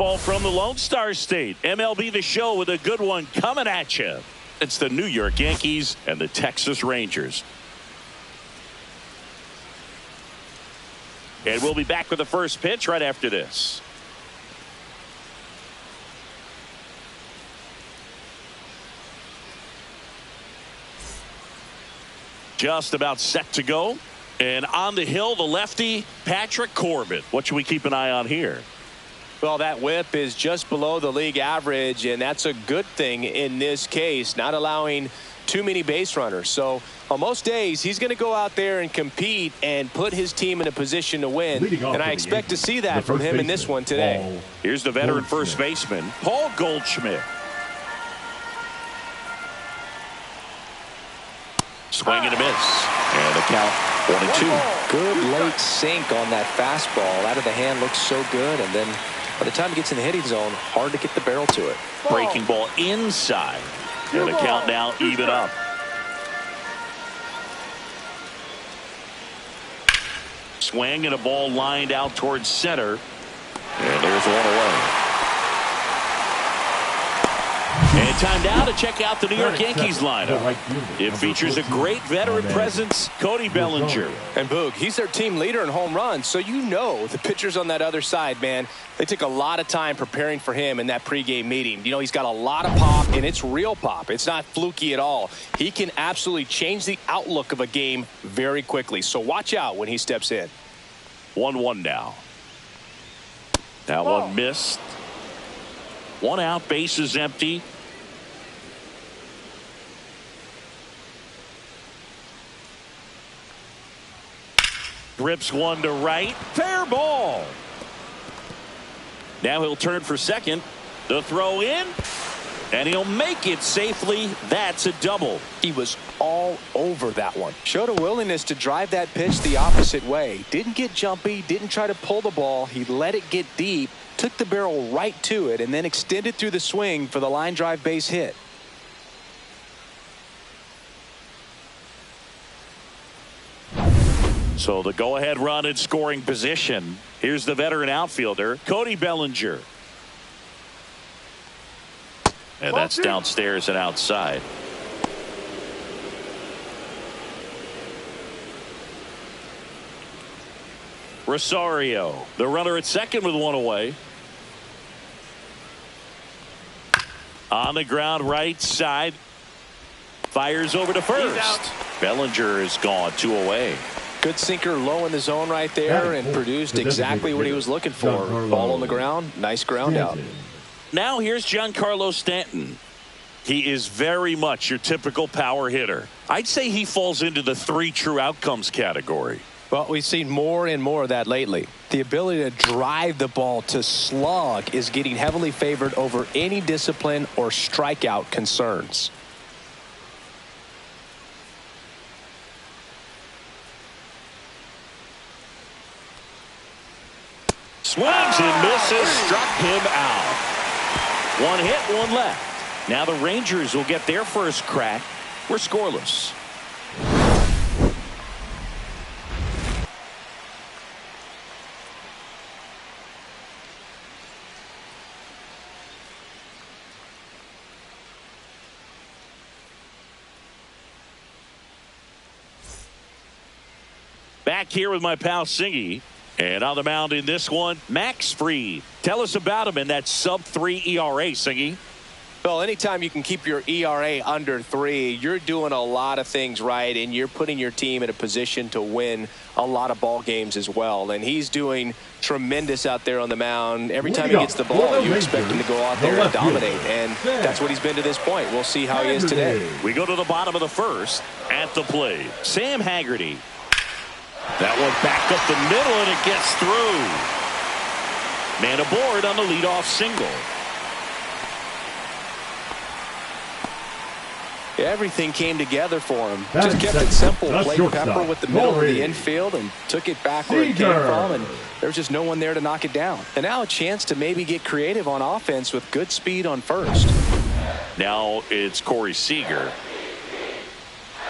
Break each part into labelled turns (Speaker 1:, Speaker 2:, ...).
Speaker 1: baseball from the Lone Star State. MLB The Show with a good one coming at you. It's the New York Yankees and the Texas Rangers. And we'll be back with the first pitch right after this. Just about set to go. And on the hill, the lefty, Patrick Corbin. What should we keep an eye on here?
Speaker 2: Well, that whip is just below the league average, and that's a good thing in this case, not allowing too many base runners. So on most days, he's going to go out there and compete and put his team in a position to win. And I expect to see that from him in this one today.
Speaker 1: Here's the veteran first baseman, Paul Goldschmidt. Swing and a miss. And the count 1-2.
Speaker 3: Good late sink on that fastball. Out of the hand looks so good. And then by the time he gets in the hitting zone, hard to get the barrel to it.
Speaker 1: Breaking ball inside. And the count now even up. Swing and a ball lined out towards center. And there's one away. And time now to check out the New York Yankees lineup. It features a great veteran presence, Cody Bellinger.
Speaker 2: And Boog, he's their team leader in home runs, so you know the pitchers on that other side, man, they took a lot of time preparing for him in that pregame meeting. You know, he's got a lot of pop, and it's real pop. It's not fluky at all. He can absolutely change the outlook of a game very quickly, so watch out when he steps in.
Speaker 1: 1-1 now. That one missed. One out, base is empty. Rips one to right. Fair ball. Now he'll turn for second. The throw in. And he'll make it safely. That's a double.
Speaker 2: He was all over that one. Showed a willingness to drive that pitch the opposite way. Didn't get jumpy. Didn't try to pull the ball. He let it get deep. Took the barrel right to it. And then extended through the swing for the line drive base hit.
Speaker 1: So the go-ahead run in scoring position. Here's the veteran outfielder, Cody Bellinger. And that's downstairs and outside. Rosario, the runner at second with one away. On the ground right side. Fires over to first. Bellinger is gone, 2 away.
Speaker 2: Good sinker low in the zone right there and produced exactly what he was looking for. Ball on the ground. Nice ground out.
Speaker 1: Now here's Giancarlo Stanton. He is very much your typical power hitter. I'd say he falls into the 3 true outcomes category.
Speaker 2: Well, we've seen more and more of that lately. The ability to drive the ball to slug is getting heavily favored over any discipline or strikeout concerns.
Speaker 1: Swings and misses, struck him out. 1 hit, 1 left. Now the Rangers will get their first crack. We're scoreless. Back here with my pal Singy. And on the mound in this one, Max Fried. Tell us about him in that sub-3 ERA, Singy.
Speaker 2: Well, anytime you can keep your ERA under 3, you're doing a lot of things right, and you're putting your team in a position to win a lot of ball games as well. And he's doing tremendous out there on the mound. Every time he gets the ball, you expect him to go out there and dominate, and that's what he's been to this point. We'll see how he is today.
Speaker 1: We go to the bottom of the first. At the plate, Sam Haggerty. That one back up the middle, and it gets through. Man aboard on the leadoff single.
Speaker 2: Everything came together for him. Just kept it simple. Played pepper with the middle of the infield and took it back where it came from, and there was just no one there to knock it down. And now a chance to maybe get creative on offense with good speed on first.
Speaker 1: Now it's Corey Seager.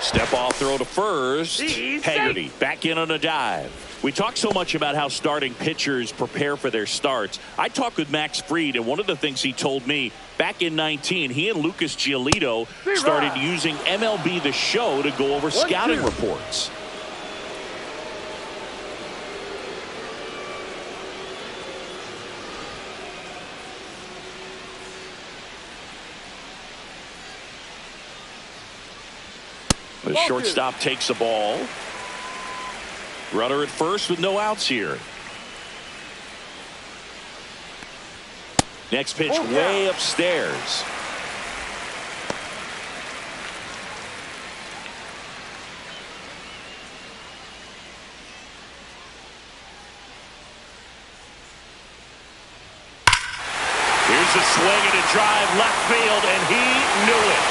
Speaker 1: Step off throw to first. Haggerty back in on a dive. We talk so much about how starting pitchers prepare for their starts. I talked with Max Fried, and one of the things he told me back in 19, he and Lucas Giolito started using MLB The Show to go over scouting reports. The shortstop takes the ball. Runner at first with no outs here. Next pitch way upstairs. Here's a swing and a drive left field, and he knew it.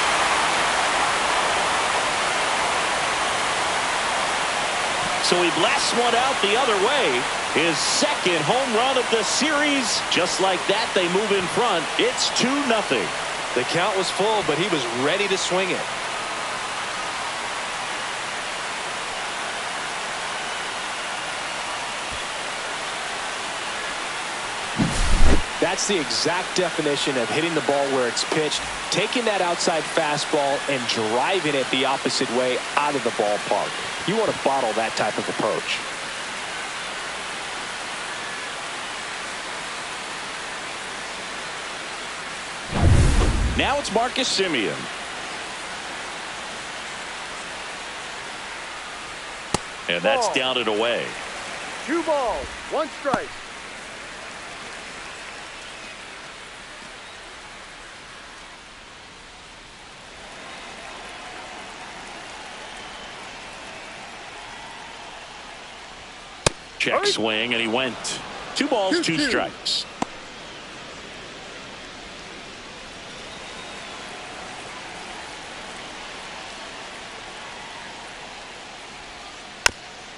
Speaker 1: So he blasts one out the other way. His second home run of the series. Just like that, they move in front. It's 2-0.
Speaker 2: The count was full, but he was ready to swing it. That's the exact definition of hitting the ball where it's pitched, taking that outside fastball and driving it the opposite way out of the ballpark. You want to bottle that type of approach.
Speaker 1: Now it's Marcus Semien. And that's down and away.
Speaker 4: 2 balls, 1 strike.
Speaker 1: Check swing, and he went. 2 balls, 2 strikes.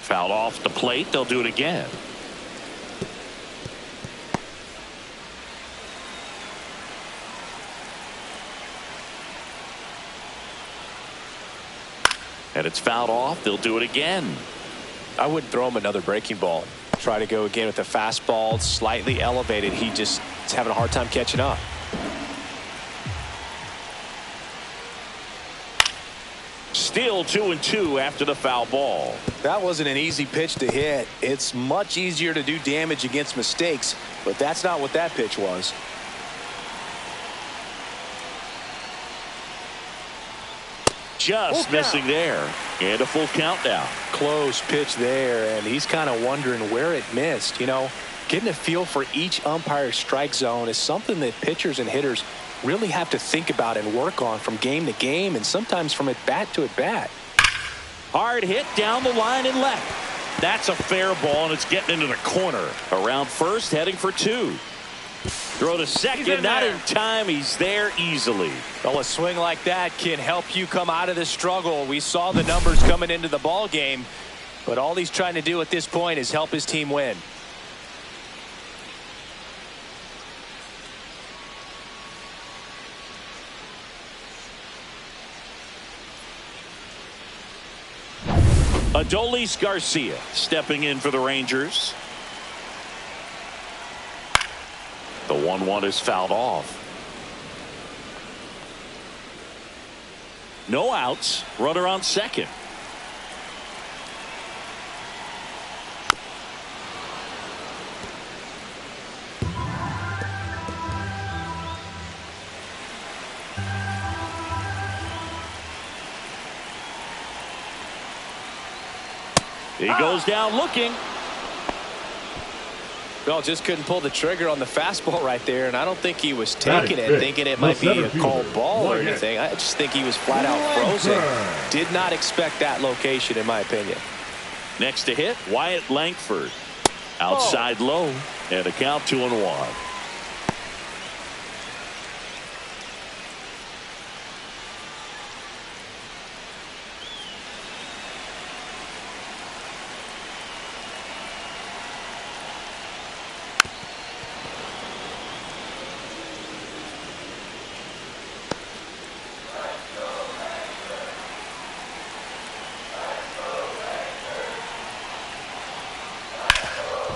Speaker 1: Fouled off the plate. They'll do it again. And it's fouled off. They'll do it again.
Speaker 2: I wouldn't throw him another breaking ball. Try to go again with the fastball, slightly elevated. He just is having a hard time catching up.
Speaker 1: Still 2-2 after the foul ball.
Speaker 2: That wasn't an easy pitch to hit. It's much easier to do damage against mistakes, but that's not what that pitch was.
Speaker 1: Just missing there. And a full count now.
Speaker 2: Close pitch there, and he's kind of wondering where it missed. You know, getting a feel for each umpire's strike zone is something that pitchers and hitters really have to think about and work on from game to game, and sometimes from at bat to at bat.
Speaker 1: Hard hit down the line and left. That's a fair ball, and it's getting into the corner. Around first, heading for 2. Throw to second, not in time. He's there easily.
Speaker 2: Well, a swing like that can help you come out of the struggle. We saw the numbers coming into the ball game, but all he's trying to do at this point is help his team win.
Speaker 1: Adolis Garcia stepping in for the Rangers. The 1-1 is fouled off. No outs. Runner on second. He goes down looking.
Speaker 2: Well, just couldn't pull the trigger on the fastball right there, and I don't think he was taking it, thinking it might be a called ball or anything. I just think he was flat out frozen. Did not expect that location, in my opinion.
Speaker 1: Next to hit, Wyatt Langford. Outside low, and a count 2-1.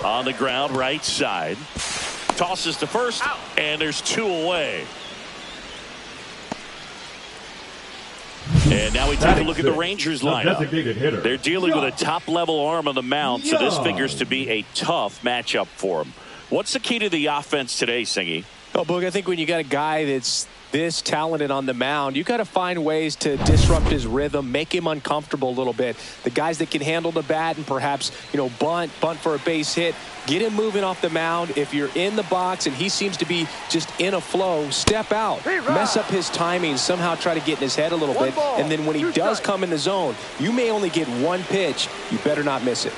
Speaker 1: On the ground, right side. Tosses to first, and there's 2 away. And now we take a look at the Rangers lineup. They're dealing with a top-level arm on the mound, so this figures to be a tough matchup for them. What's the key to the offense today, Singy?
Speaker 2: Oh, Boog, I think when you got a guy that's this talented on the mound, you got to find ways to disrupt his rhythm, make him uncomfortable a little bit. The guys that can handle the bat and perhaps, bunt for a base hit, get him moving off the mound. If you're in the box and he seems to be just in a flow, step out, mess up his timing, somehow try to get in his head a little bit. And then when he does come in the zone, you may only get one pitch. You better not miss it.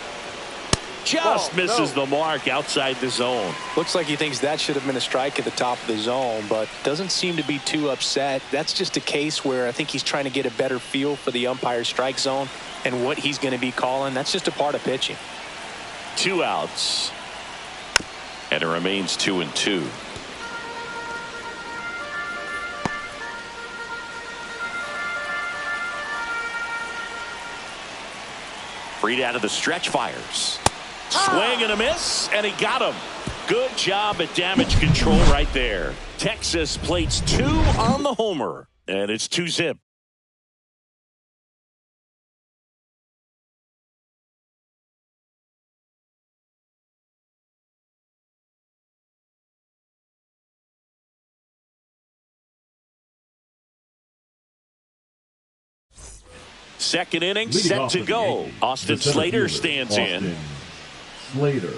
Speaker 1: Just misses the mark outside the zone.
Speaker 3: Looks like he thinks that should have been a strike at the top of the zone, but doesn't seem to be too upset. That's just a case where I think he's trying to get a better feel for the umpire's strike zone and what he's going to be calling. That's just a part of pitching.
Speaker 1: 2 outs. And it remains 2-2. Freed out of the stretch, fires. Swing and a miss, and he got him. Good job at damage control right there. Texas plates 2 on the homer, and it's 2-zip. Second inning set to go. Austin Slater stands in.
Speaker 5: Slater.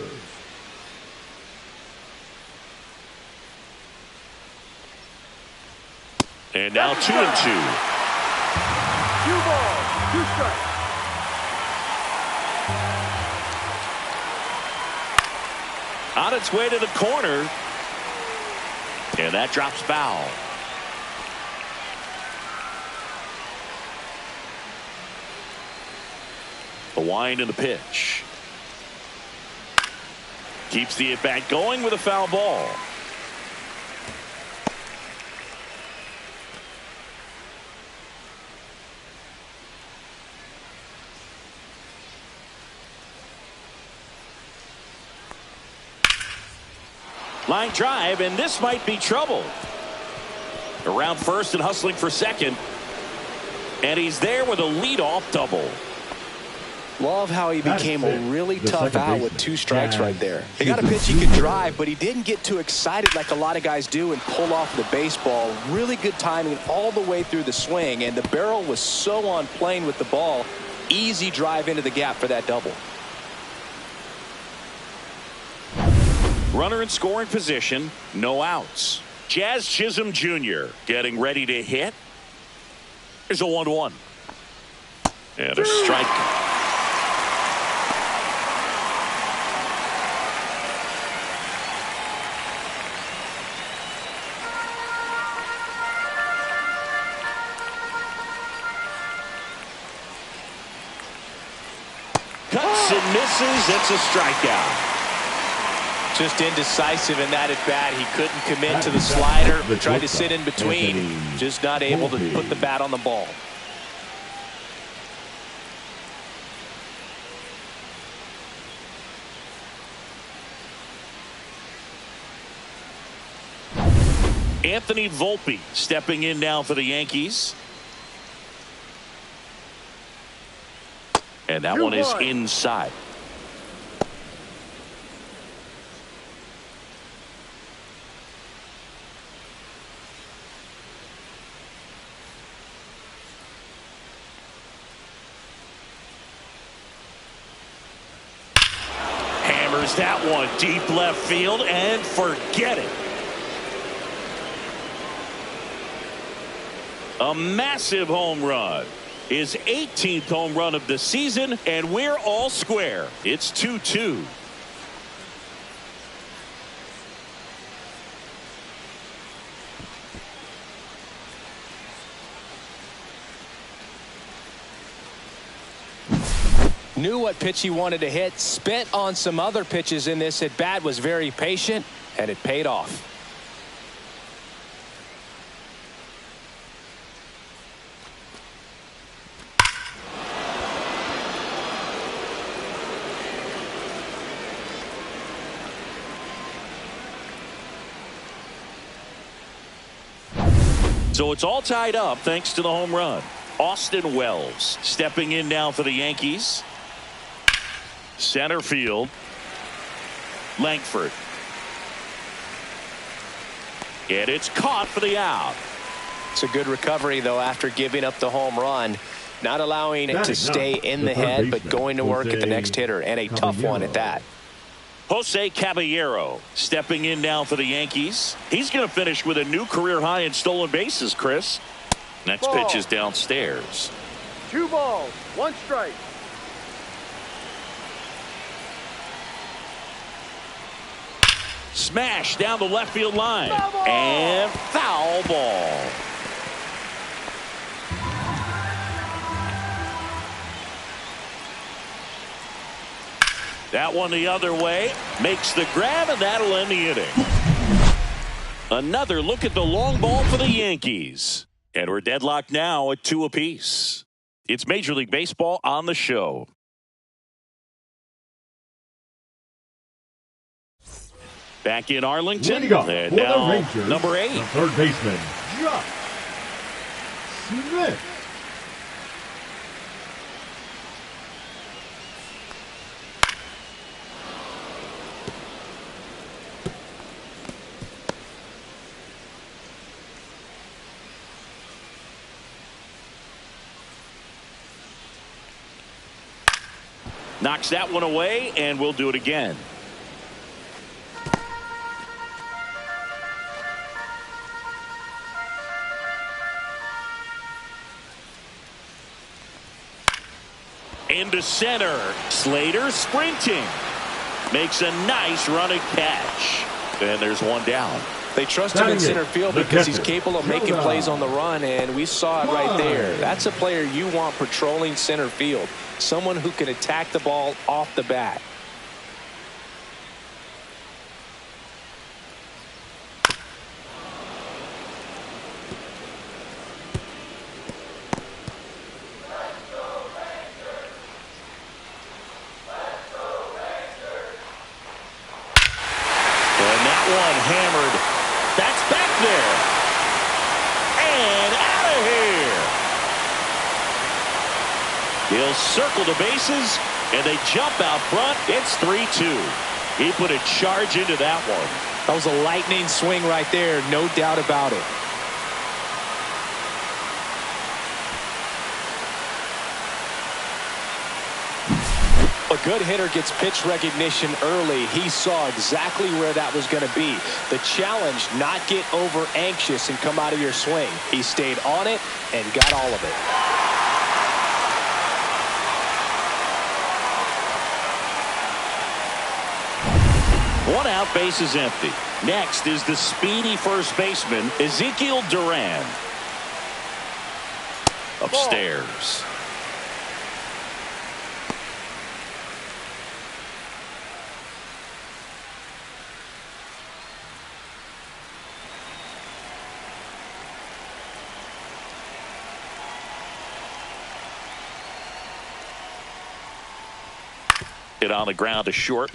Speaker 1: And now 2-2.
Speaker 4: 2 balls, 2 strikes.
Speaker 1: On its way to the corner. And that drops foul. The wind and the pitch. Keeps the at-bat going with a foul ball. Line drive, and this might be trouble. Around first and hustling for second. And he's there with a leadoff double.
Speaker 3: Love how he became a really tough out with 2 strikes right there. He got a pitch he could drive, but he didn't get too excited like a lot of guys do and pull off the baseball. Really good timing all the way through the swing, and the barrel was so on plane with the ball. Easy drive into the gap for that double.
Speaker 1: Runner in scoring position, no outs. Jazz Chisholm Jr. getting ready to hit. There's a 1-1. And a strike. Cuts and misses. It's a strikeout.
Speaker 2: Just indecisive in that at bat. He couldn't commit to the slider. Tried to sit in between. Just not able to put the bat on the ball.
Speaker 1: Anthony Volpe stepping in now for the Yankees. And that one is inside. Hammers that one deep left field and forget it. A massive home run. His 18th home run of the season, and we're all square. It's 2-2.
Speaker 2: Knew what pitch he wanted to hit, spent on some other pitches in this at bat, was very patient, and it paid off.
Speaker 1: So it's all tied up thanks to the home run. Austin Wells stepping in now for the Yankees. Center field. Langford. And it's caught for the out.
Speaker 2: It's a good recovery, though, after giving up the home run. Not allowing it to stay in the head, but going to work at the next hitter, and a tough one at that.
Speaker 1: Jose Caballero stepping in now for the Yankees. He's going to finish with a new career high in stolen bases, Chris. Next pitch is downstairs.
Speaker 4: 2 balls, 1 strike.
Speaker 1: Smash down the left field line. And foul ball. That one the other way. Makes the grab, and that'll end the inning. Another look at the long ball for the Yankees. And we're deadlocked now at 2 apiece. It's Major League Baseball on the show. Back in Arlington. And now
Speaker 5: Rangers,
Speaker 1: number 8.
Speaker 5: the third baseman, Josh Smith.
Speaker 1: Knocks that one away, and we'll do it again. Into center. Slater sprinting. Makes a nice running catch. And there's one down.
Speaker 2: They trust him in center field because he's capable of making plays on the run, and we saw it right there. That's a player you want patrolling center field. Someone who can attack the ball off the bat.
Speaker 1: And that one hammered. That's back there. And out of here. He'll circle the bases, and they jump out front. It's 3-2. He put a charge into that one.
Speaker 2: That was a lightning swing right there, no doubt about it. A good hitter gets pitch recognition early. He saw exactly where that was going to be. The challenge, not get over anxious and come out of your swing. He stayed on it and got all of it.
Speaker 1: One out, base is empty. Next is the speedy first baseman, Ezekiel Duran. Upstairs. It on the ground to short.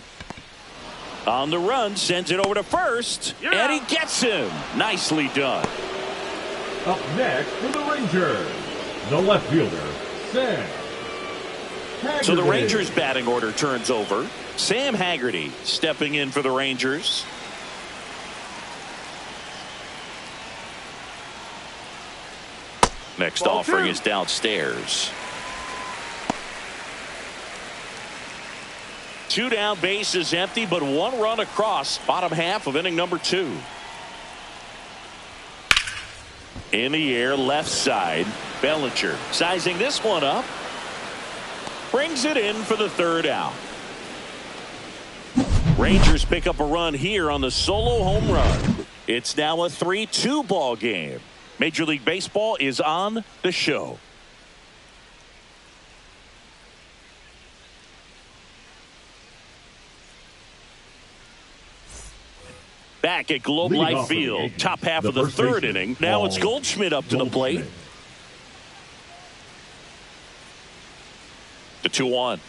Speaker 1: On the run, sends it over to first, and he gets him. Nicely done.
Speaker 5: Up next for the Rangers, the left fielder, Sam Haggerty.
Speaker 1: So the Rangers batting order turns over. Sam Haggerty stepping in for the Rangers. Next offering is downstairs. 2 down, base is empty, but 1 run across. Bottom half of inning number 2. In the air, left side. Bellinger sizing this one up. Brings it in for the 3rd out. Rangers pick up a run here on the solo home run. It's now a 3-2 ball game. Major League Baseball is on the show. Back at Globe Life Field, top half of the 3rd inning. Now it's Goldschmidt up to the plate. The 2-1.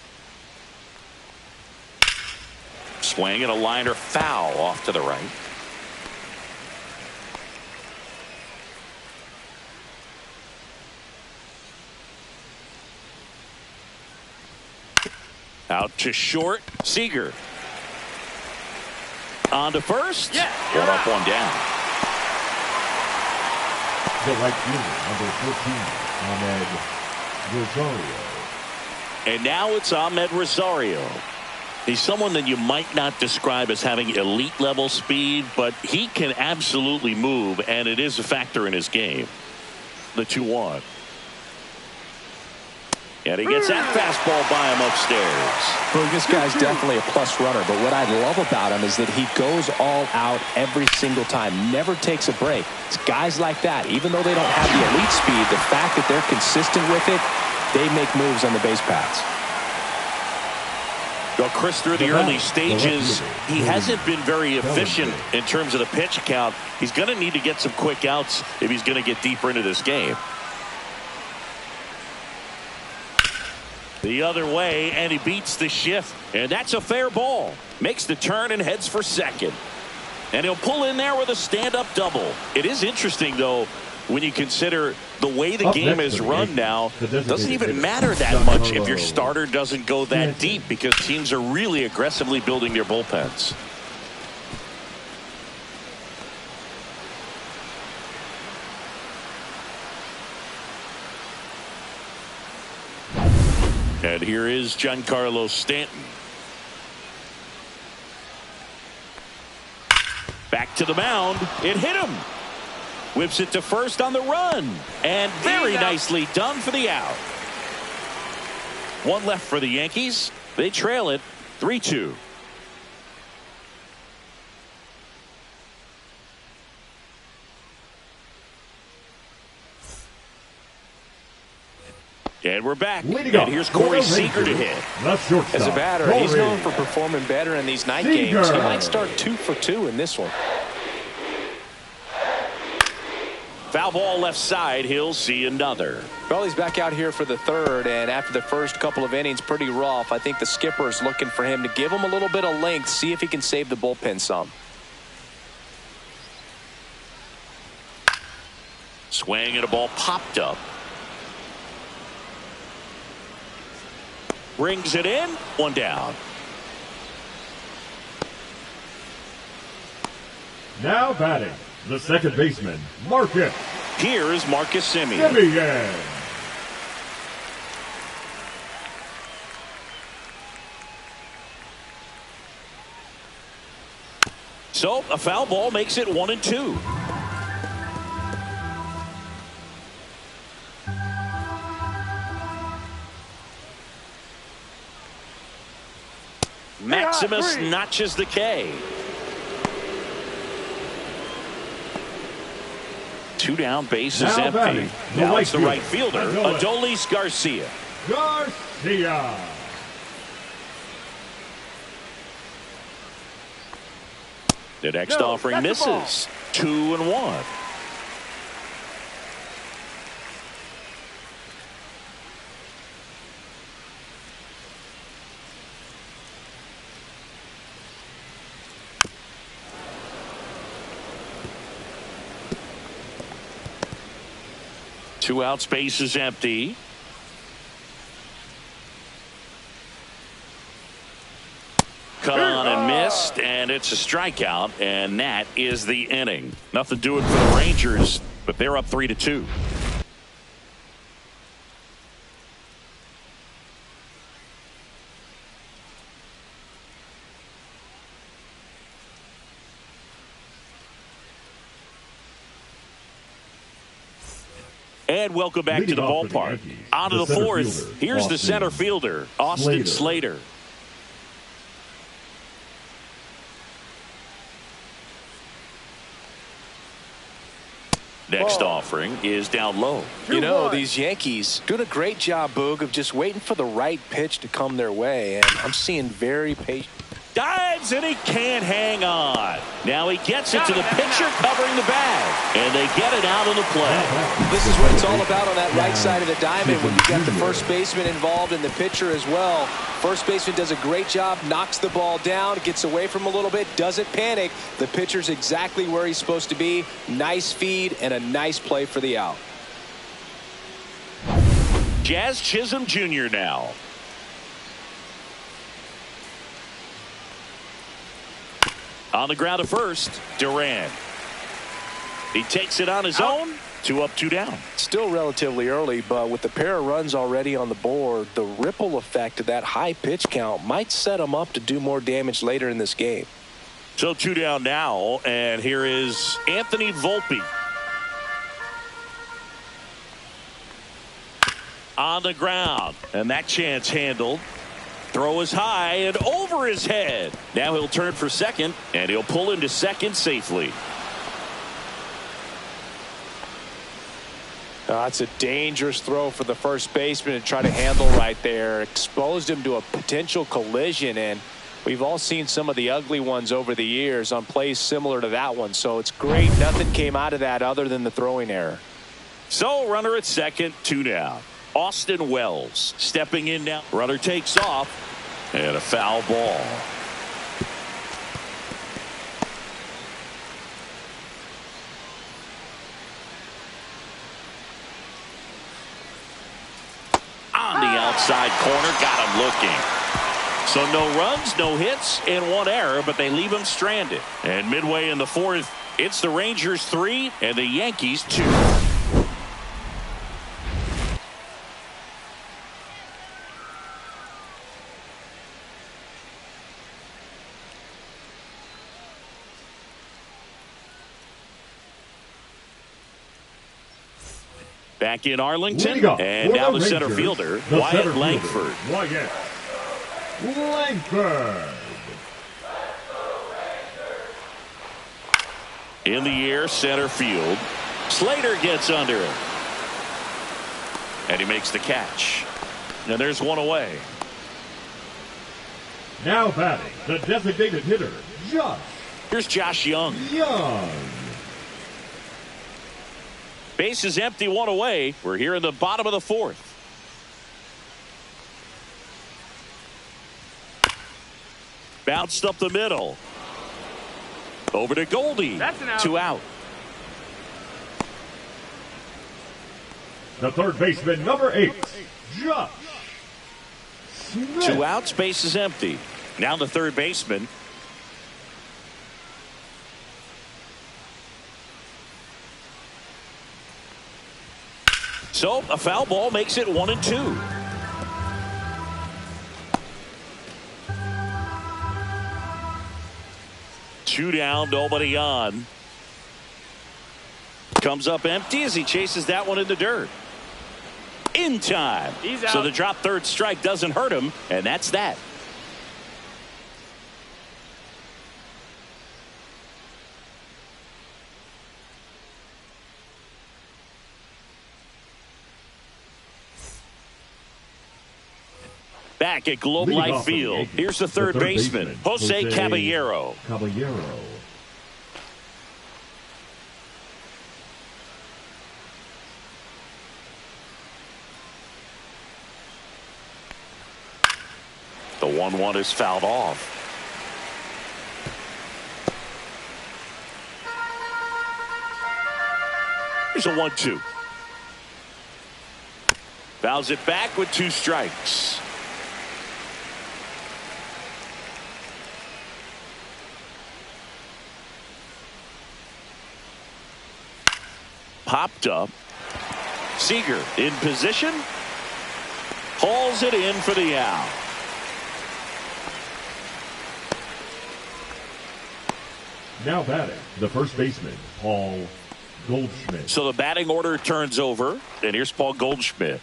Speaker 1: Swing and a liner foul off to the right. Out to short. Seager. On to first.
Speaker 4: Yeah,
Speaker 1: one up, one down.
Speaker 5: The right fielder, number 14, Ahmed Rosario.
Speaker 1: And now it's Ahmed Rosario. He's someone that you might not describe as having elite level speed, but he can absolutely move, and it is a factor in his game. The 2-1. And he gets that fastball by him upstairs.
Speaker 2: Well, this guy's definitely a plus runner, but what I love about him is that he goes all out every single time, never takes a break. It's guys like that, even though they don't have the elite speed, the fact that they're consistent with it, they make moves on the base paths.
Speaker 1: Well, Chris, through the early stages, he hasn't been very efficient in terms of the pitch count. He's going to need to get some quick outs if he's going to get deeper into this game. The other way, and he beats the shift, and that's a fair ball. Makes the turn and heads for second. And he'll pull in there with a stand-up double. It is interesting, though, when you consider the way the game is run now. It doesn't even matter that much if your starter doesn't go that deep, because teams are really aggressively building their bullpens. And here is Giancarlo Stanton. Back to the mound. It hit him. Whips it to first on the run. And very nicely done for the out. One left for the Yankees. They trail it 3-2. And we're back. And here's Corey Seager to hit.
Speaker 2: As a batter, he's known for performing better in these night games. He might start 2 for 2 in this one.
Speaker 1: Foul ball left side. He'll see another.
Speaker 2: Well, he's back out here for the third, and after the first couple of innings, pretty rough. I think the skipper is looking for him to give him a little bit of length, see if he can save the bullpen some.
Speaker 1: Swing and a ball popped up. Brings it in. One down.
Speaker 5: Now batting, the second baseman, Marcus.
Speaker 1: Here is Marcus Semien. So a foul ball makes it 1-2. Maximus notches the K. 2 down, base is empty. Now it's the right fielder, Adolis Garcia. The next offering misses. 2-1. Two out, space is empty. Cut on and missed, and it's a strikeout, and that is the inning. Nothing doing for the Rangers, but they're up 3-2. And welcome back to the ballpark. On to the fourth. Here's the center fielder, Austin Slater. Next offering is down low.
Speaker 2: You know, these Yankees doing a great job, Boog, of just waiting for the right pitch to come their way. And I'm seeing very patient.
Speaker 1: Dives and he can't hang on. Now he gets it to the pitcher covering the bag. And they get it out of the play.
Speaker 2: This is what it's all about on that right side of the diamond when you got the first baseman involved and the pitcher as well. First baseman does a great job, knocks the ball down, gets away from him a little bit, doesn't panic. The pitcher's exactly where he's supposed to be. Nice feed and a nice play for the out.
Speaker 1: Jazz Chisholm Jr. now. On the ground at first, Duran. He takes it on his own. 2 up, 2 down.
Speaker 3: Still relatively early, but with the pair of runs already on the board, the ripple effect of that high pitch count might set him up to do more damage later in this game.
Speaker 1: So 2 down now, and here is Anthony Volpe. On the ground, and that chance handled. Throw is high and over his head. Now he'll turn for second, and he'll pull into second safely.
Speaker 2: That's a dangerous throw for the first baseman to try to handle right there. Exposed him to a potential collision, and we've all seen some of the ugly ones over the years on plays similar to that one. So it's great nothing came out of that other than the throwing error.
Speaker 1: So runner at second, 2 down. Austin Wells stepping in now. Runner takes off, and a foul ball. On the outside corner, got him looking. So no runs, no hits, and 1 error, but they leave him stranded. And midway in the 4th, it's the Rangers 3 and the Yankees 2. Back in Arlington, and now the center fielder, Wyatt Langford.
Speaker 5: Wyatt Langford.
Speaker 1: In the air, center field. Slater gets under it. And he makes the catch. And there's 1 away.
Speaker 5: Now batting, the designated hitter, Josh.
Speaker 1: Here's Josh Young. Base is empty, 1 away. We're here in the bottom of the 4th. Bounced up the middle. Over to Goldie.
Speaker 4: That's an out.
Speaker 1: 2 out.
Speaker 5: The third baseman, number 8, Josh Smith.
Speaker 1: 2 outs, base is empty. Now the third baseman. So a foul ball makes it 1 and 2. Two down, nobody on. Comes up empty as he chases that one in the dirt. In time.
Speaker 4: He's out.
Speaker 1: So the drop third strike doesn't hurt him, and that's that. Back at Globe
Speaker 5: Leading
Speaker 1: Life
Speaker 5: off
Speaker 1: Field,
Speaker 5: Yankees,
Speaker 1: here's the third baseman, Jose Caballero. The 1-1 is fouled off. Here's a 1-2. Fouls it back with 2 strikes. Popped up. Seager in position. Hauls it in for the out.
Speaker 5: Now batting, the first baseman, Paul Goldschmidt.
Speaker 1: So the batting order turns over, and here's Paul Goldschmidt.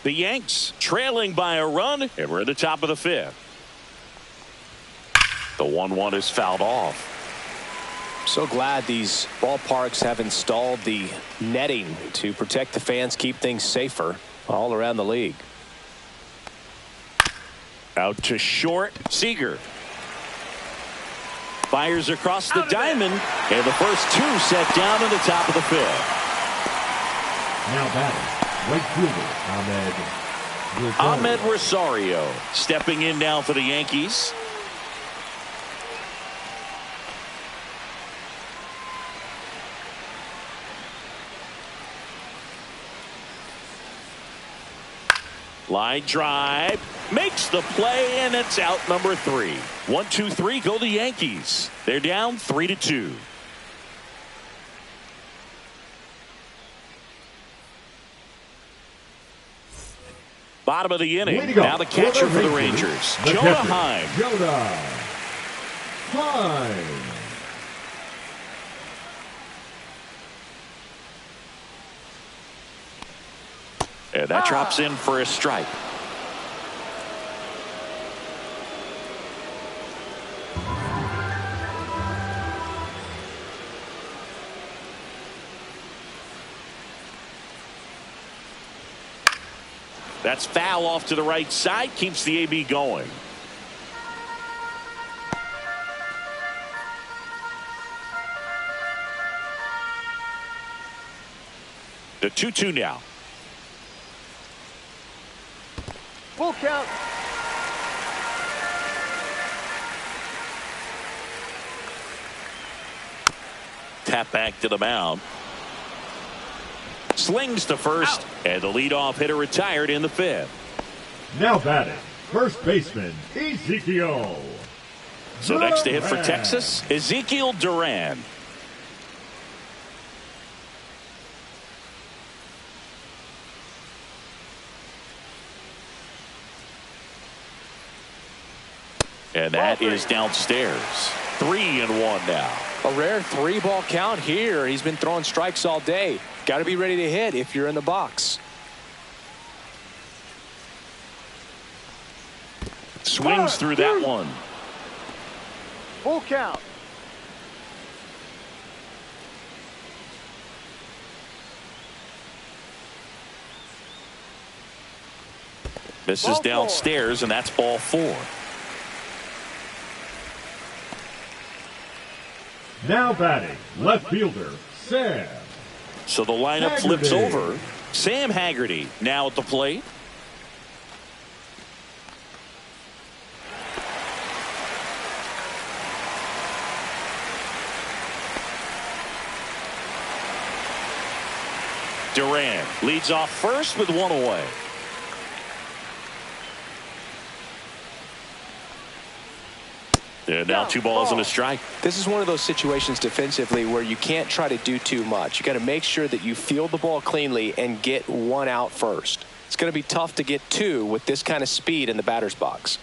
Speaker 1: The Yanks trailing by a run, and we're at the top of the 5th. The 1-1 is fouled off.
Speaker 2: So glad these ballparks have installed the netting to protect the fans, keep things safer all around the league.
Speaker 1: Out to short, Seager. Fires across the diamond, and the first 2 set down in the top of the 5th.
Speaker 5: Now batting, right fielder,
Speaker 1: Ahmed Rosario stepping in now for the Yankees. Line drive. makes the play, and it's out number 3. 1, 2, 3 go the Yankees. They're down 3-2. Bottom of the inning. Now the catcher for the Rangers, Jonah Heim. And that drops in for a strike. That's foul off to the right side. Keeps the AB going. The 2-2 now.
Speaker 4: Full count.
Speaker 1: Tap back to the mound. Slings to first, and the leadoff hitter retired in the 5th.
Speaker 5: Now batting, first baseman Ezekiel.
Speaker 1: So next to hit for Texas, Ezekiel Duran. And that is downstairs. 3-1 now.
Speaker 2: A rare 3-ball count here. He's been throwing strikes all day. Got to be ready to hit if you're in the box.
Speaker 1: Swings through that one.
Speaker 4: Full count.
Speaker 1: Misses downstairs, and that's ball 4.
Speaker 5: Now batting, left fielder Sam.
Speaker 1: So the lineup flips over. Sam Haggerty now at the plate. Duran leads off first with 1 away. And now 2 balls and a strike.
Speaker 2: This is one of those situations defensively where you can't try to do too much. You got to make sure that you field the ball cleanly and get 1 out first. It's going to be tough to get 2 with this kind of speed in the batter's box.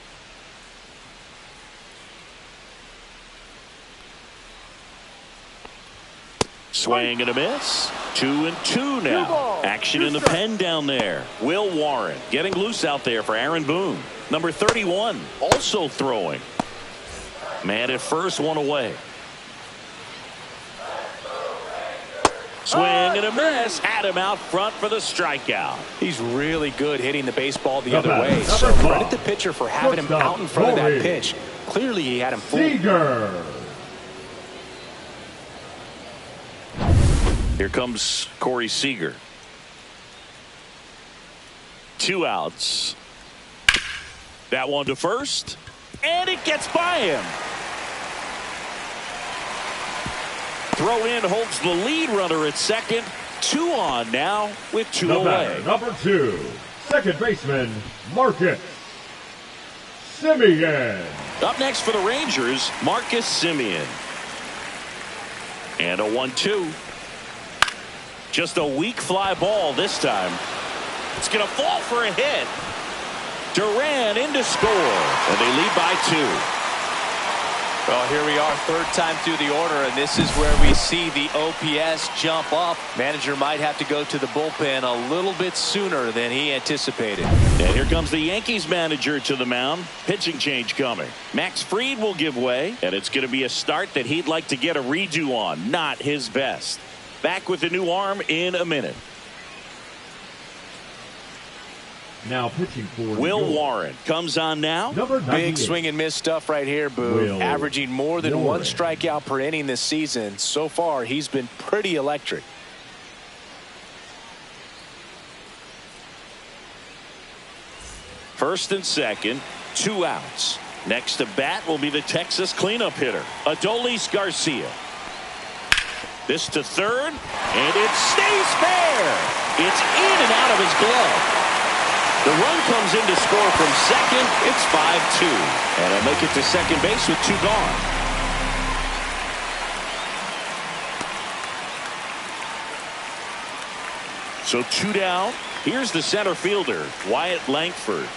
Speaker 1: Swing and a miss. 2-2 now. Action in the pen down there. Will Warren getting loose out there for Aaron Boone. Number 31 also throwing. Man at first, 1 away. Swing and a miss. Had him out front for the strikeout.
Speaker 2: He's really good hitting the baseball the other way. So credit the pitcher for having him out in front of that pitch. Clearly he had him fooled.
Speaker 1: Here comes Corey Seager. 2 outs. That one to first. And it gets by him. Throw in holds the lead runner at second. 2 on now with 2 away.
Speaker 5: Number 2, second baseman Marcus Semien.
Speaker 1: Up next for the Rangers, Marcus Semien. And a 1-2. Just a weak fly ball this time. It's going to fall for a hit. Duran in to score, and they lead by 2.
Speaker 2: Well, here we are, 3rd time through the order, and this is where we see the OPS jump up. Manager might have to go to the bullpen a little bit sooner than he anticipated.
Speaker 1: And here comes the Yankees manager to the mound. Pitching change coming. Max Fried will give way, and it's going to be a start that he'd like to get a redo on. Not his best. Back with the new arm in a minute.
Speaker 5: Now pitching for
Speaker 1: Will Warren comes on now.
Speaker 2: Big swing and miss stuff right here, Boo. Averaging more than 1 strikeout per inning this season. So far, he's been pretty electric.
Speaker 1: First and second, 2 outs. Next to bat will be the Texas cleanup hitter, Adolis Garcia. This to third, and it stays fair. It's in and out of his glove. The run comes in to score from second. It's 5-2. And he'll make it to second base with 2 gone. So 2 down. Here's the center fielder, Wyatt Langford.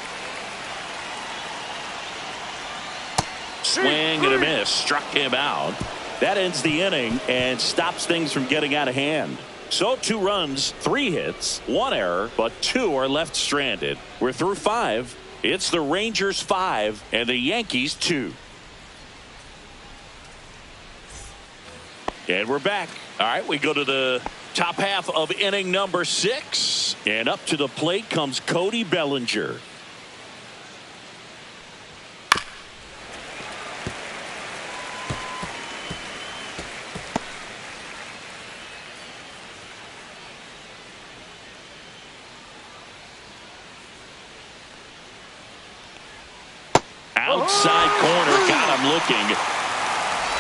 Speaker 1: Swing and a miss. Struck him out. That ends the inning and stops things from getting out of hand. So 2 runs, 3 hits, 1 error, but 2 are left stranded. We're through 5. It's the Rangers 5 and the Yankees 2. And we're back. All right, we go to the top half of inning number 6. And up to the plate comes Cody Bellinger. Outside corner, got him looking.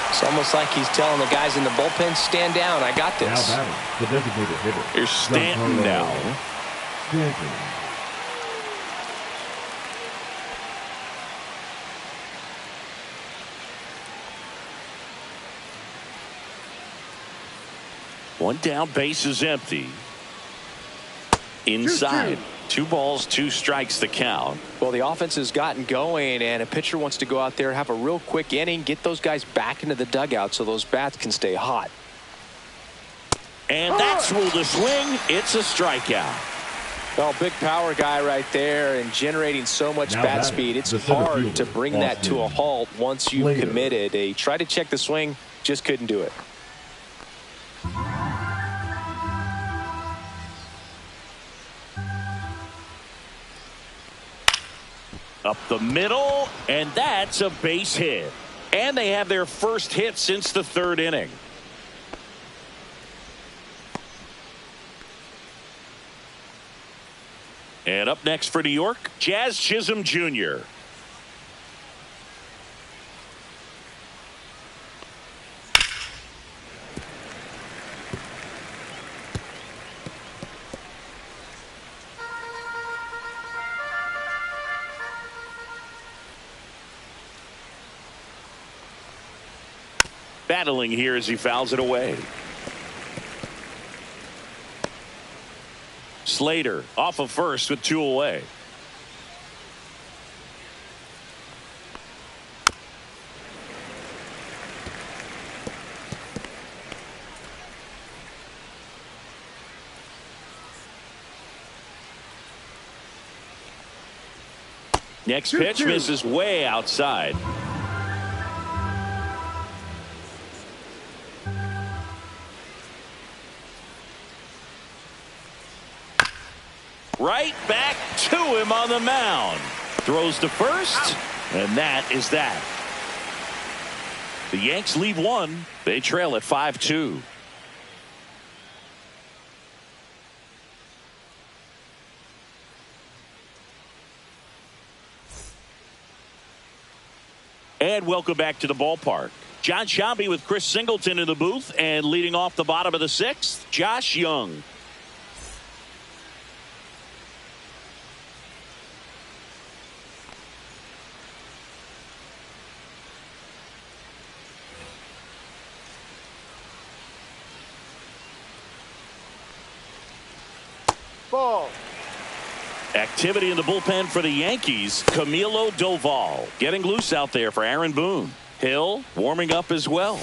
Speaker 2: It's almost like he's telling the guys in the bullpen, stand down, I got this.
Speaker 5: Now batting, the designated hitter.
Speaker 1: Here's Stanton now.
Speaker 5: Stanton.
Speaker 1: One down, base is empty. Inside. 2 balls, 2 strikes to count.
Speaker 2: Well, the offense has gotten going, and a pitcher wants to go out there, have a real quick inning, get those guys back into the dugout so those bats can stay hot.
Speaker 1: And that's ruled a swing. It's a strikeout.
Speaker 2: Well, big power guy right there and generating so much
Speaker 5: Now
Speaker 2: bat
Speaker 5: batting,
Speaker 2: speed. It's
Speaker 5: the center
Speaker 2: hard
Speaker 5: fielder,
Speaker 2: to bring that to a
Speaker 5: Austin
Speaker 2: halt once you've
Speaker 5: Slater.
Speaker 2: committed. They tried to check the swing, just couldn't do it.
Speaker 1: Up the middle, and that's a base hit. And they have their first hit since the 3rd inning. And up next for New York, Jazz Chisholm Jr. Battling here as he fouls it away. Slater off of first with 2 away. Next pitch misses way outside. Right back to him on the mound. Throws to first, and that is that. The Yanks lead 1. They trail at 5-2. And welcome back to the ballpark. John Shambi with Chris Singleton in the booth, and leading off the bottom of the 6th, Josh Young.
Speaker 4: Ball.
Speaker 1: Activity in the bullpen for the Yankees. Camilo Doval getting loose out there for Aaron Boone. Hill warming up as well.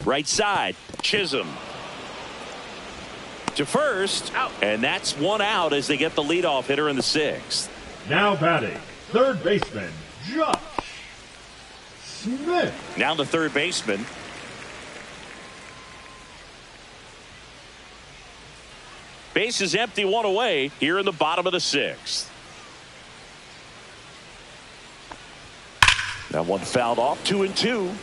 Speaker 1: Right side, Chisholm to first, and that's 1 out as they get the leadoff hitter in the 6th.
Speaker 5: Now batting, 3rd baseman, Josh Smith.
Speaker 1: Now the 3rd baseman. Base is empty, 1 away here in the bottom of the 6th. That one fouled off, 2-2.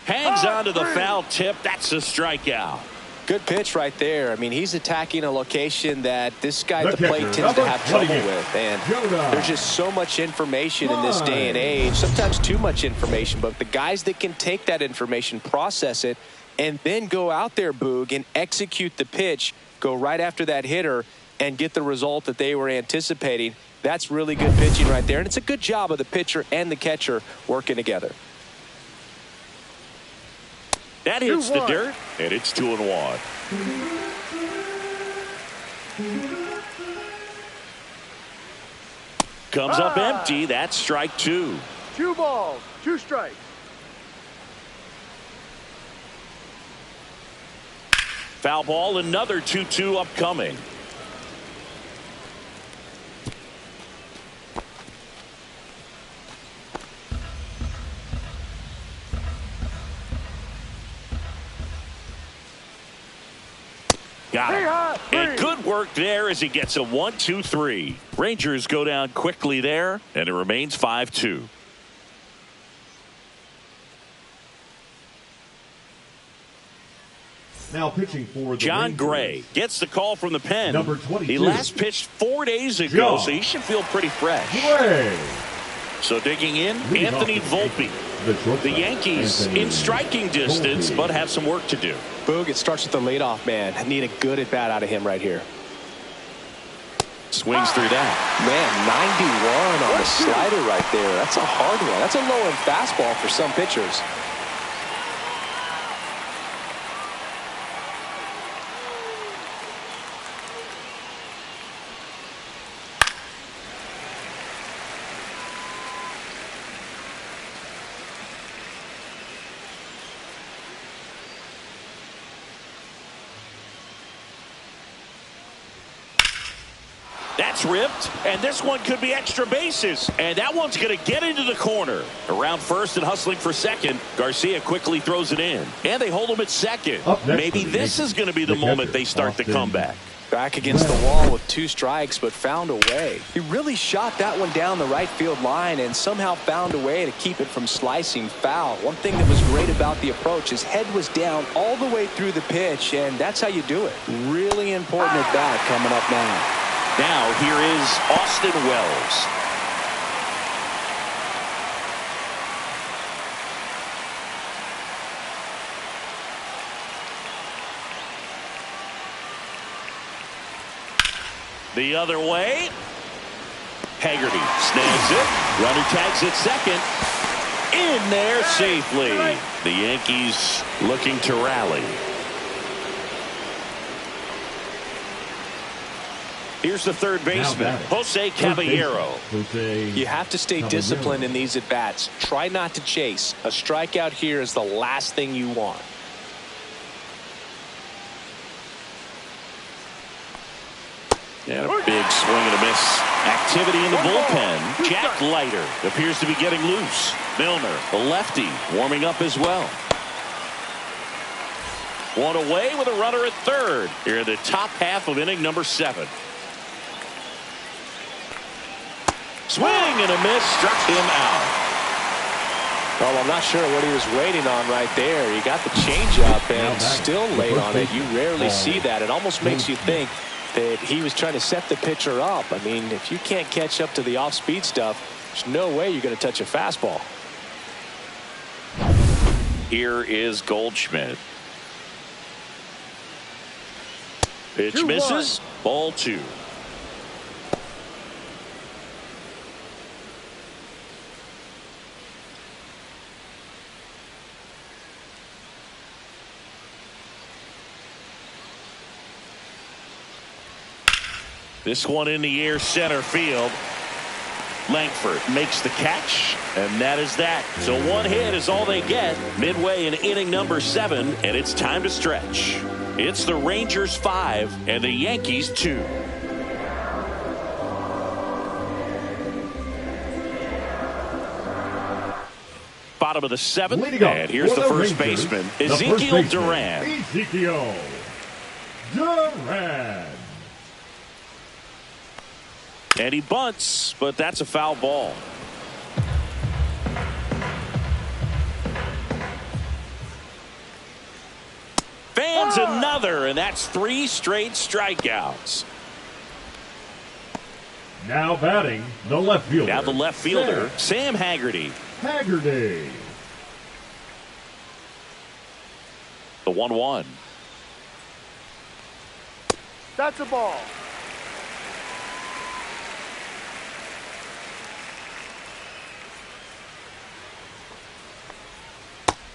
Speaker 1: Hangs on to the foul tip. That's a strikeout.
Speaker 2: Good pitch right there. I mean, he's attacking a location that this guy at the plate tends to have trouble with. And there's just so much information in this day and age, sometimes too much information. But the guys that can take that information, process it, and then go out there, Boog, and execute the pitch, go right after that hitter, and get the result that they were anticipating, that's really good pitching right there. And it's a good job of the pitcher and the catcher working together.
Speaker 1: That hits the dirt, and it's 2-1. Comes up empty. That's strike 2.
Speaker 4: 2 balls, 2 strikes.
Speaker 1: Foul ball, another 2-2 upcoming. Got it. And good work there as he gets a 1-2-3. Rangers go down quickly there, and it remains 5-2.
Speaker 5: Now pitching for the
Speaker 1: John
Speaker 5: Rangers.
Speaker 1: Gray gets the call from the pen.
Speaker 5: Number 22.
Speaker 1: He last pitched 4 days ago, so he should feel pretty fresh.
Speaker 5: Gray.
Speaker 1: So digging in, Anthony Volpe. The Yankees in striking distance, but have some work to do.
Speaker 2: Boog, it starts with the leadoff man. I need a good at-bat out of him right here.
Speaker 1: Swings through that.
Speaker 2: Man, 91 on the slider right there. That's a hard one. That's a low-end fastball for some pitchers.
Speaker 1: That's ripped, and this one could be extra bases. And that one's going to get into the corner. Around first and hustling for second, Garcia quickly throws it in. And they hold him at second. Maybe this is going to be the moment they start the comeback.
Speaker 2: Back against the wall with 2 strikes, but found a way. He really shot that one down the right field line and somehow found a way to keep it from slicing foul. One thing that was great about the approach, his head was down all the way through the pitch, and that's how you do it. Really important at bat coming up now.
Speaker 1: Now here is Austin Wells. The other way. Haggerty snags it. Runner tags it second. In there safely. The Yankees looking to rally. Here's the third baseman, Jose Caballero.
Speaker 2: You have to stay disciplined in these at-bats. Try not to chase. A strikeout here is the last thing you want.
Speaker 1: And a big swing and a miss. Activity in the bullpen. Jack Leiter appears to be getting loose. Milner, the lefty, warming up as well. One away with a runner at third. Here in the top half of inning number 7. Swing and a miss, struck him out.
Speaker 2: Well, I'm not sure what he was waiting on right there. He got the changeup and still late on it. You rarely see that. It almost makes you think that he was trying to set the pitcher up. I mean, if you can't catch up to the off-speed stuff, there's no way you're going to touch a fastball.
Speaker 1: Here is Goldschmidt. Pitch misses. Ball 2. This one in the air, center field. Langford makes the catch, and that is that. So one hit is all they get midway in inning number 7, and it's time to stretch. It's the Rangers 5 and the Yankees 2. Bottom of the 7th, and here's the first baseman, Ezekiel Duran.
Speaker 5: Ezekiel Duran.
Speaker 1: And he bunts, but that's a foul ball. Fans Adds another, and that's 3 straight strikeouts.
Speaker 5: Now batting, the left fielder.
Speaker 1: Now the left fielder, Sam Haggerty.
Speaker 5: Haggerty.
Speaker 1: The 1-1.
Speaker 4: That's a ball.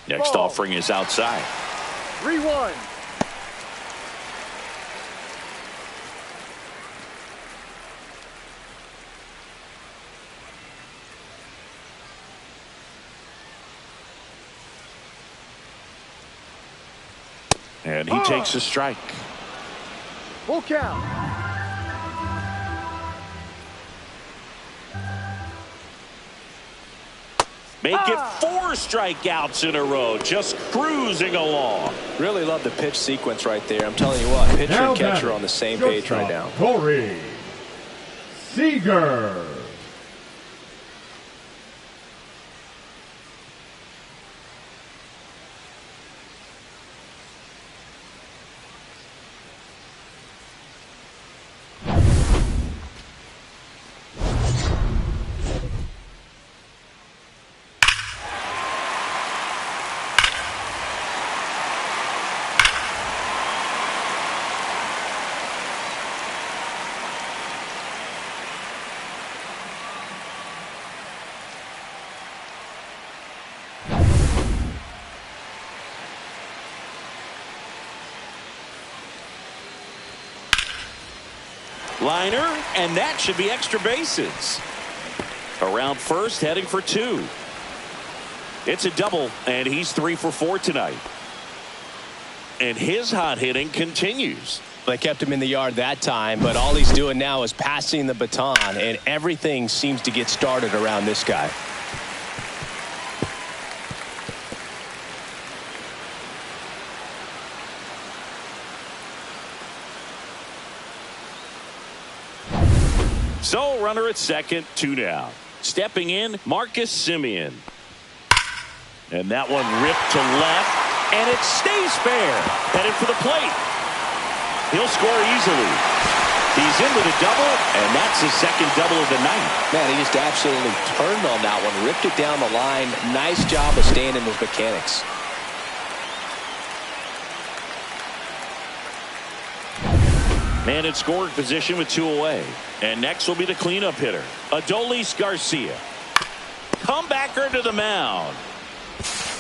Speaker 1: Next
Speaker 4: Ball.
Speaker 1: offering is outside.
Speaker 4: 3-1.
Speaker 1: And he takes a strike.
Speaker 4: Full count.
Speaker 1: Make it 4 strikeouts in a row. Just cruising along.
Speaker 2: Really love the pitch sequence right there. I'm telling you what, pitcher and catcher on the same page right now.
Speaker 5: Corey Seager.
Speaker 1: Liner, and that should be extra bases. Around first, heading for 2. It's a double, and he's 3 for 4 tonight. And his hot hitting continues.
Speaker 2: They kept him in the yard that time, but all he's doing now is passing the baton, and everything seems to get started around this guy.
Speaker 1: So, runner at second, 2 down. Stepping in, Marcus Semien. And that one ripped to left, and it stays fair. Headed for the plate. He'll score easily. He's in with a double, and that's his second double of the night.
Speaker 2: Man, he just absolutely turned on that one, ripped it down the line. Nice job of staying in his mechanics.
Speaker 1: Man in scoring position with 2 away. And next will be the cleanup hitter, Adolis Garcia. Comebacker to the mound.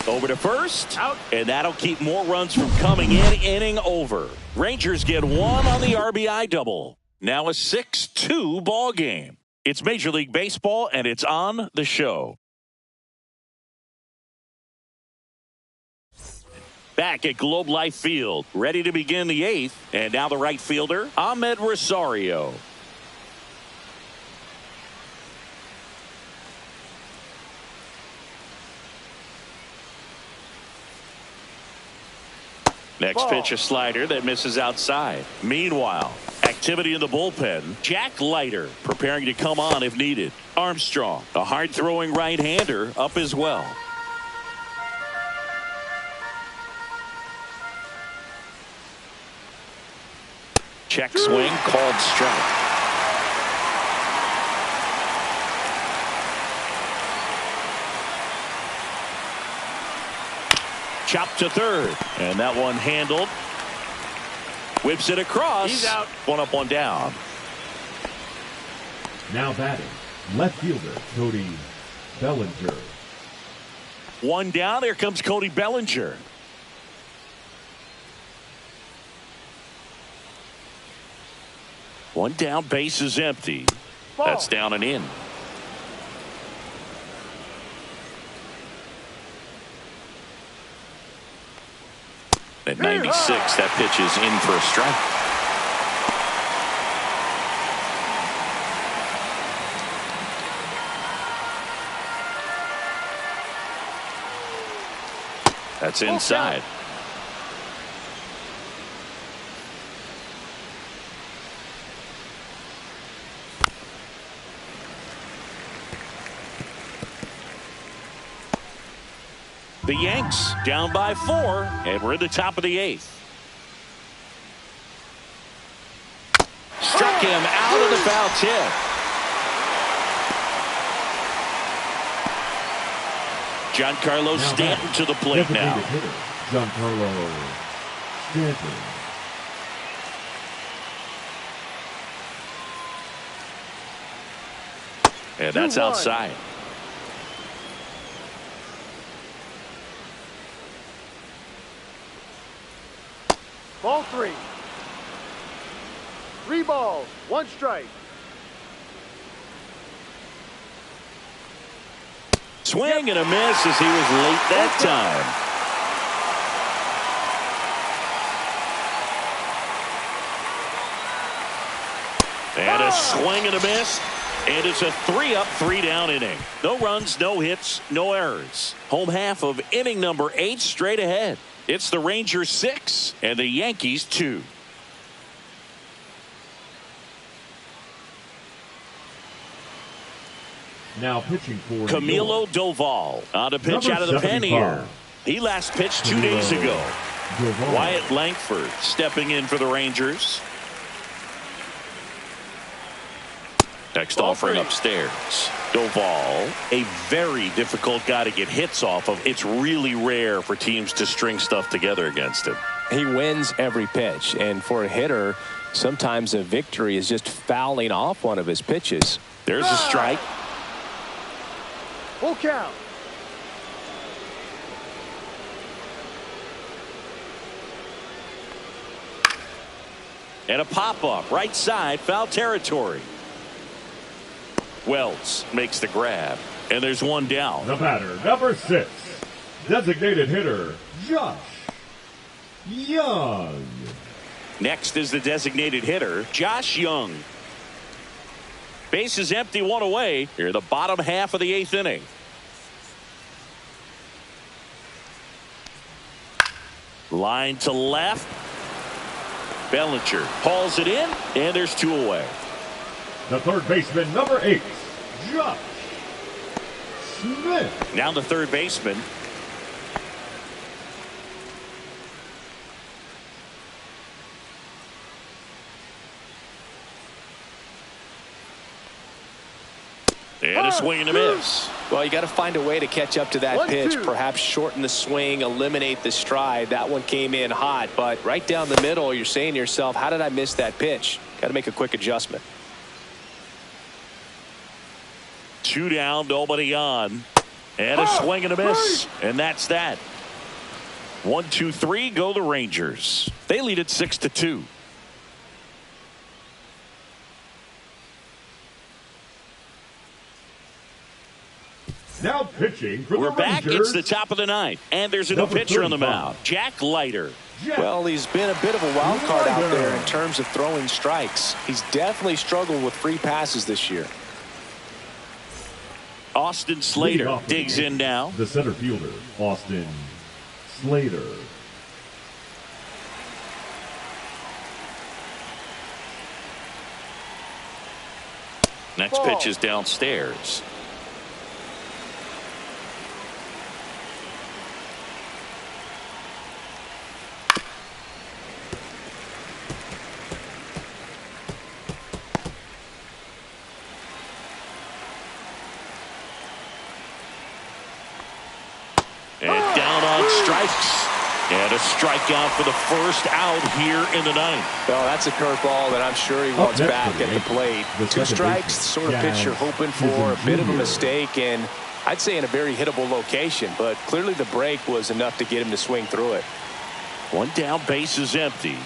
Speaker 1: Over to first. Out. And that'll keep more runs from coming in. Inning over. Rangers get 1 on the RBI double. Now a 6-2 ball game. It's Major League Baseball, and it's on the show. Back at Globe Life Field, ready to begin the 8th. And now the right fielder, Ahmed Rosario. Next pitch, a slider that misses outside. Meanwhile, activity in the bullpen. Jack Leiter preparing to come on if needed. Armstrong, a hard-throwing right-hander, up as well. Check swing, called strike. Chopped to third, and that one handled. Whips it across.
Speaker 4: He's out.
Speaker 1: 1 up, 1 down.
Speaker 5: Now batting, left fielder Cody Bellinger.
Speaker 1: 1 down. Here comes Cody Bellinger. One down, base is empty.
Speaker 4: Ball.
Speaker 1: That's down and in. At 96, that pitch is in for a strike. That's inside. The Yanks down by 4, and we're at the top of the 8th. him out of the foul tip. Giancarlo Stanton to the plate now.
Speaker 5: Giancarlo Stanton.
Speaker 1: And that's outside.
Speaker 4: Ball 3. 3 balls, 1 strike.
Speaker 1: Swing and a miss as he was late that time. And a swing and a miss. And it's a 3-up, 3-down inning. No runs, no hits, no errors. Home half of inning number 8 straight ahead. It's the Rangers 6 and the Yankees 2.
Speaker 5: Now pitching for
Speaker 1: Camilo Doval on a pitch out of the pen here. He last pitched 2 days ago. Wyatt Langford stepping in for the Rangers. Next offering upstairs. Doval, a very difficult guy to get hits off of. It's really rare for teams to string stuff together against him.
Speaker 2: He wins every pitch, and for a hitter, sometimes a victory is just fouling off one of his pitches.
Speaker 1: There's a strike.
Speaker 4: Full count.
Speaker 1: And a pop-up right side, foul territory. Wells makes the grab, and there's one down.
Speaker 5: The batter, number 6, designated hitter, Josh Young.
Speaker 1: Next is the designated hitter, Josh Young. Base is empty, 1 away. Here in the bottom half of the 8th inning. Line to left. Bellinger hauls it in, and there's 2 away.
Speaker 5: The third baseman, number 8, Josh Smith.
Speaker 1: Now the third baseman. And a swing and a miss.
Speaker 2: Well, you got to find a way to catch up to that
Speaker 4: 1-2.
Speaker 2: pitch. Perhaps shorten the swing, eliminate the stride. That one came in hot, but right down the middle, you're saying to yourself, how did I miss that pitch? Got to make a quick adjustment.
Speaker 1: 2 down, nobody on. And a swing and a miss. And that's that. 1, 2, 3, go the Rangers. They lead it 6-2.
Speaker 5: Now pitching for
Speaker 1: We're
Speaker 5: the
Speaker 1: back.
Speaker 5: Rangers.
Speaker 1: It's the top of the 9th. And there's a new
Speaker 5: Number
Speaker 1: pitcher on the
Speaker 5: 35.
Speaker 1: mound. Jack Leiter.
Speaker 2: Well, he's been a bit of a wild card out there in terms of throwing strikes. He's definitely struggled with free passes this year.
Speaker 1: Austin Slater digs in now.
Speaker 5: The center fielder, Austin Slater.
Speaker 1: Next pitch is downstairs. And down on strikes. And a strikeout for the first out here in the 9th.
Speaker 2: Well, that's a curveball that I'm sure he wants
Speaker 5: next
Speaker 2: back
Speaker 5: for
Speaker 2: at the plate.
Speaker 5: the
Speaker 2: 2
Speaker 5: second
Speaker 2: strikes,
Speaker 5: baseman,
Speaker 2: sort of pitch you're hoping for. A bit of a
Speaker 5: Jr.
Speaker 2: mistake, and I'd say in a very hittable location. But clearly the break was enough to get him to swing through it.
Speaker 1: 1 down, base is empty.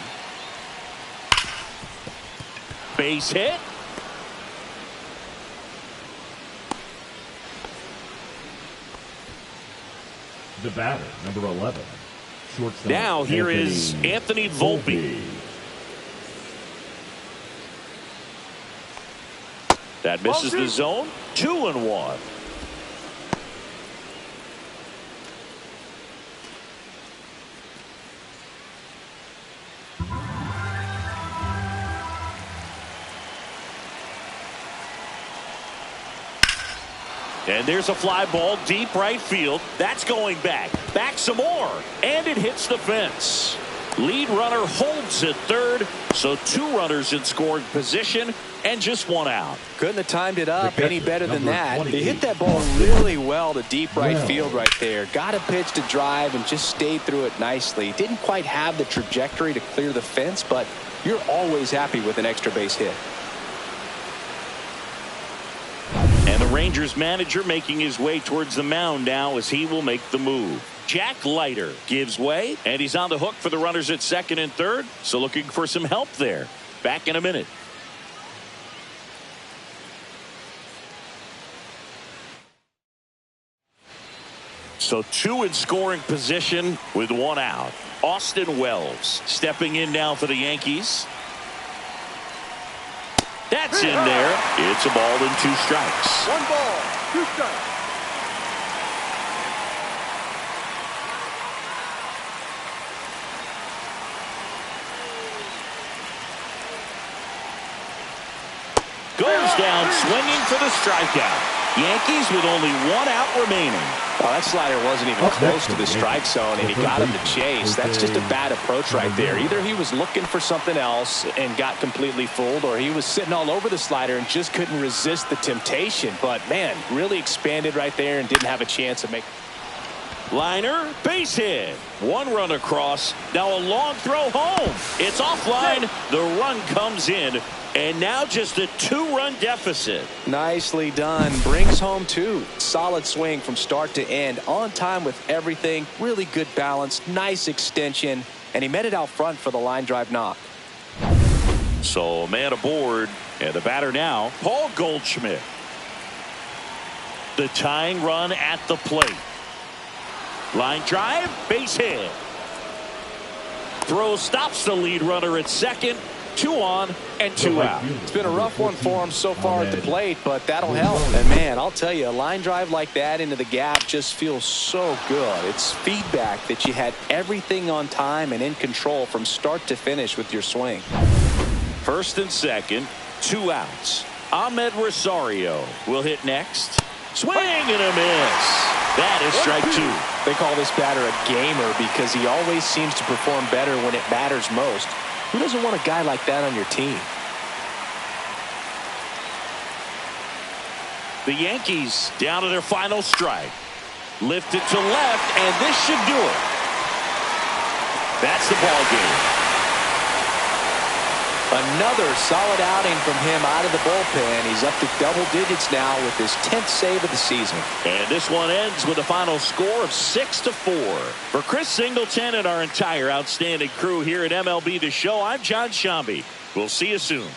Speaker 1: Base hit.
Speaker 5: The batter, number 11. Shortstop,
Speaker 1: Now here is Anthony Volpe. That misses the zone. 2-1. And there's a fly ball deep right field. That's going back. Back some more. And it hits the fence. Lead runner holds at third, so 2 runners in scoring position and just 1 out.
Speaker 3: Couldn't have timed it up any better than that. He hit that ball really well to deep right field right there. Got a pitch to drive and just stayed through it nicely. Didn't quite have the trajectory to clear the fence, but you're always happy with an extra base hit.
Speaker 1: And the Rangers manager making his way towards the mound now as he will make the move. Jack Leiter gives way, and he's on the hook for the runners at second and third, so looking for some help there. Back in a minute. So 2 in scoring position with 1 out. Austin Wells stepping in now for the Yankees. That's in there. It's a ball and 2 strikes.
Speaker 4: 1 ball, 2 strikes.
Speaker 1: Goes down swinging for the strikeout. Yankees with only 1 out remaining.
Speaker 3: Well, that slider wasn't even close to the strike zone, and he got him to chase. That's just a bad approach right there. Either he was looking for something else and got completely fooled, or he was sitting all over the slider and just couldn't resist the temptation. But, man, really expanded right there and didn't have a chance of making.
Speaker 1: Liner, base hit. 1 run across. Now a long throw home. It's offline. The run comes in. And now just a 2-run deficit.
Speaker 3: Nicely done. Brings home 2. Solid swing from start to end. On time with everything. Really good balance. Nice extension. And he met it out front for the line drive knock.
Speaker 1: So a man aboard. And the batter now, Paul Goldschmidt. The tying run at the plate. Line drive, base hit. Throw stops the lead runner at second. 2 on and 2 out.
Speaker 3: It's been a rough one for him so far at the plate, but that'll help. And man, I'll tell you, a line drive like that into the gap just feels so good. It's feedback that you had everything on time and in control from start to finish with your swing.
Speaker 1: First and second, 2 outs. Ahmed Rosario will hit next. Swing and a miss. That is strike 2.
Speaker 3: They call this batter a gamer because he always seems to perform better when it matters most. Who doesn't want a guy like that on your team?
Speaker 1: The Yankees down to their final strike. Lifted to left, and this should do it. That's the ball game.
Speaker 3: Another solid outing from him out of the bullpen. He's up to double digits now with his 10th save of the season.
Speaker 1: And this one ends with a final score of 6-4. For Chris Singleton and our entire outstanding crew here at MLB The Show, I'm John Shambi. We'll see you soon.